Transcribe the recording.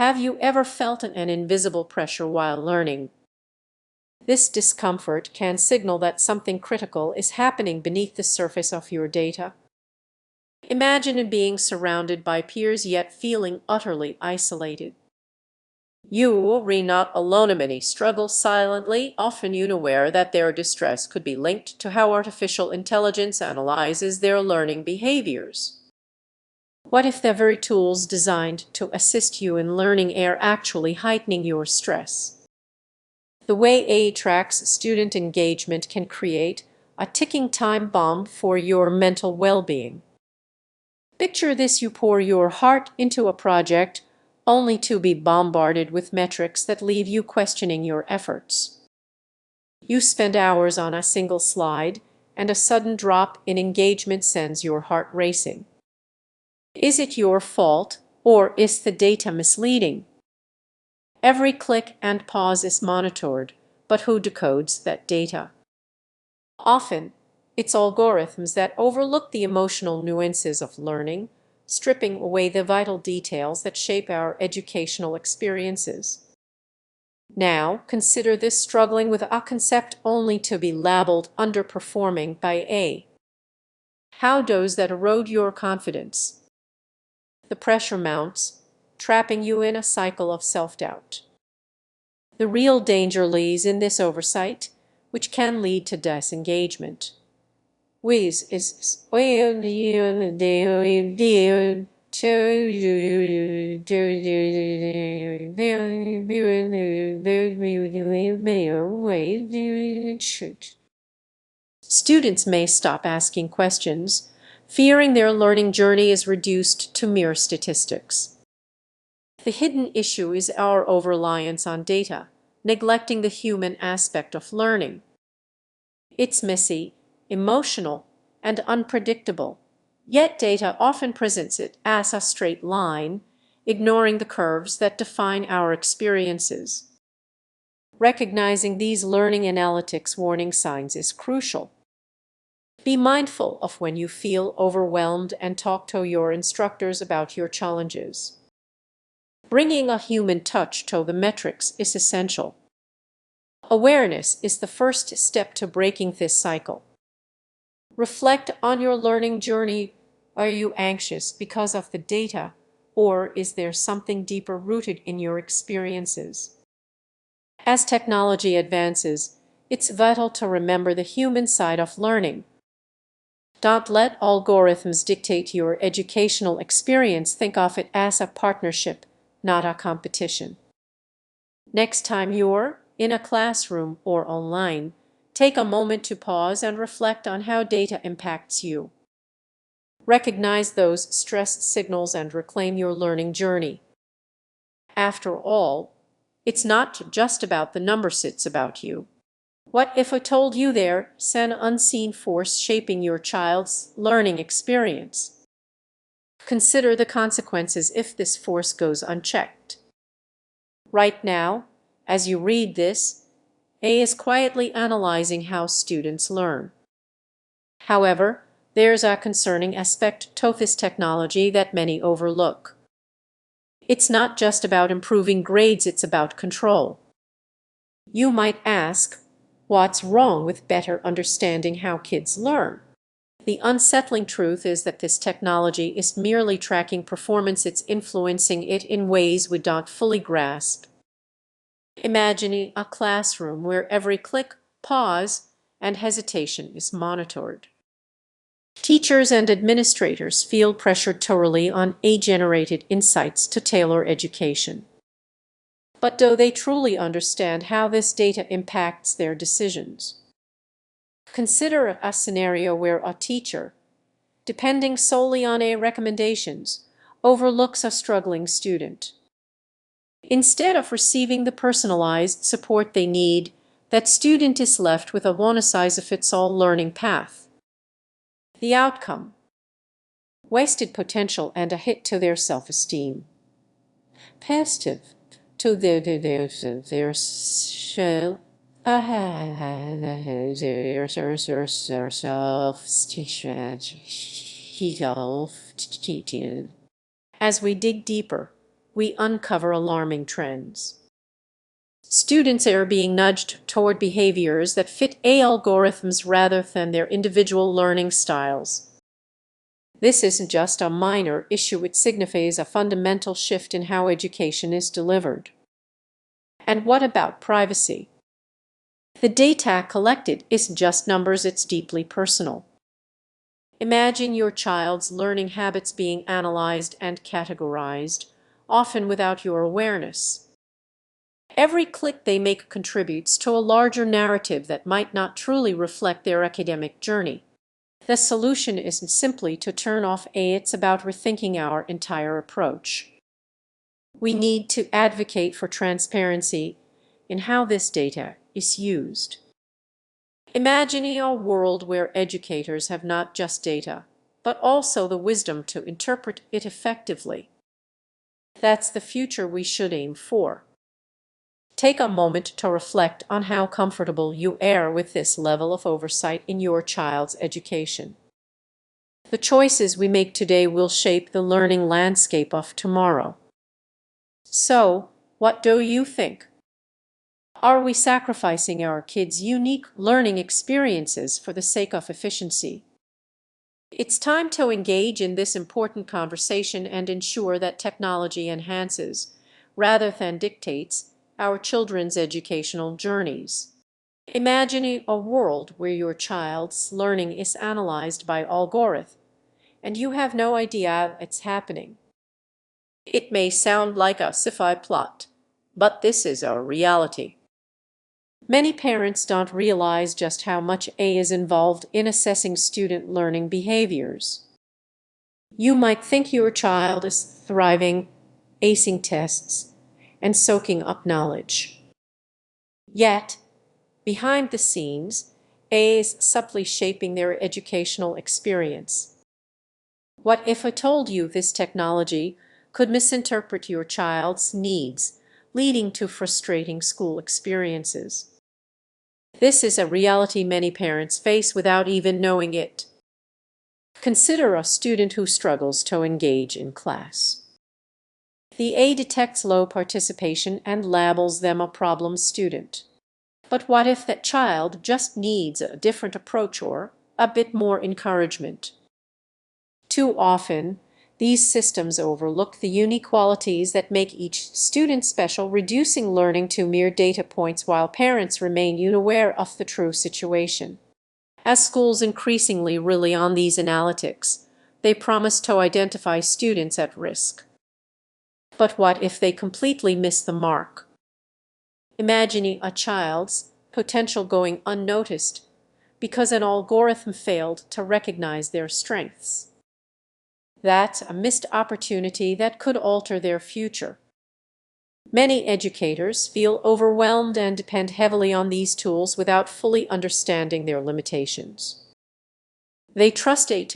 Have you ever felt an invisible pressure while learning? This discomfort can signal that something critical is happening beneath the surface of your data. Imagine being surrounded by peers yet feeling utterly isolated. You are not alone. Many struggle silently, often unaware that their distress could be linked to how artificial intelligence analyzes their learning behaviors. What if the very tools designed to assist you in learning are actually heightening your stress? The way AI tracks student engagement can create a ticking time bomb for your mental well-being. Picture this: you pour your heart into a project only to be bombarded with metrics that leave you questioning your efforts. You spend hours on a single slide, and a sudden drop in engagement sends your heart racing. Is it your fault, or is the data misleading? Every click and pause is monitored, but who decodes that data? Often, it's algorithms that overlook the emotional nuances of learning, stripping away the vital details that shape our educational experiences. Now, consider this: struggling with a concept only to be labeled underperforming by AI. How does that erode your confidence? The pressure mounts, trapping you in a cycle of self-doubt. The real danger lies in this oversight, which can lead to disengagement. Wiz is Students may stop asking questions, fearing their learning journey is reduced to mere statistics. The hidden issue is our over-reliance on data, neglecting the human aspect of learning. It's messy, emotional, and unpredictable, yet data often presents it as a straight line, ignoring the curves that define our experiences. Recognizing these learning analytics warning signs is crucial. Be mindful of when you feel overwhelmed and talk to your instructors about your challenges. Bringing a human touch to the metrics is essential. Awareness is the first step to breaking this cycle. Reflect on your learning journey. Are you anxious because of the data, or is there something deeper rooted in your experiences? As technology advances, it's vital to remember the human side of learning. Don't let algorithms dictate your educational experience. Think of it as a partnership, not a competition. Next time you're in a classroom or online, take a moment to pause and reflect on how data impacts you. Recognize those stress signals and reclaim your learning journey. After all, it's not just about the numbers, it's about you. What if I told you there's an unseen force shaping your child's learning experience? Consider the consequences if this force goes unchecked. Right now, as you read this, AI is quietly analyzing how students learn. However, there's a concerning aspect to this technology that many overlook. It's not just about improving grades, it's about control. You might ask, what's wrong with better understanding how kids learn? The unsettling truth is that this technology is merely tracking performance, it's influencing it in ways we don't fully grasp. Imagining a classroom where every click, pause, and hesitation is monitored. Teachers and administrators feel pressured to rely on AI-generated insights to tailor education. But do they truly understand how this data impacts their decisions? Consider a scenario where a teacher, depending solely on AI recommendations, overlooks a struggling student. Instead of receiving the personalized support they need, that student is left with a one-size-fits-all learning path. The outcome: wasted potential and a hit to their self-esteem. Positive to their self-esteem. As we dig deeper, we uncover alarming trends. Students are being nudged toward behaviors that fit AI algorithms rather than their individual learning styles. This isn't just a minor issue, it signifies a fundamental shift in how education is delivered. And what about privacy? The data collected isn't just numbers, it's deeply personal. Imagine your child's learning habits being analyzed and categorized, often without your awareness. Every click they make contributes to a larger narrative that might not truly reflect their academic journey. The solution isn't simply to turn off AI, it's about rethinking our entire approach. We need to advocate for transparency in how this data is used. Imagining a world where educators have not just data, but also the wisdom to interpret it effectively. That's the future we should aim for. Take a moment to reflect on how comfortable you are with this level of oversight in your child's education. The choices we make today will shape the learning landscape of tomorrow. So, what do you think? Are we sacrificing our kids' unique learning experiences for the sake of efficiency? It's time to engage in this important conversation and ensure that technology enhances, rather than dictates, our children's educational journeys. Imagining a world where your child's learning is analyzed by algorithms, and you have no idea it's happening. It may sound like a sci-fi plot, but this is our reality. Many parents don't realize just how much AI is involved in assessing student learning behaviors. You might think your child is thriving, acing tests, and soaking up knowledge. Yet, behind the scenes, AI is subtly shaping their educational experience. What if I told you this technology could misinterpret your child's needs, leading to frustrating school experiences? This is a reality many parents face without even knowing it. Consider a student who struggles to engage in class. The AI detects low participation and labels them a problem student. But what if that child just needs a different approach or a bit more encouragement? Too often, these systems overlook the unique qualities that make each student special, reducing learning to mere data points while parents remain unaware of the true situation. As schools increasingly rely on these analytics, they promise to identify students at risk. But what if they completely miss the mark? Imagining a child's potential going unnoticed because an algorithm failed to recognize their strengths. That's a missed opportunity that could alter their future. Many educators feel overwhelmed and depend heavily on these tools without fully understanding their limitations. They trust AI to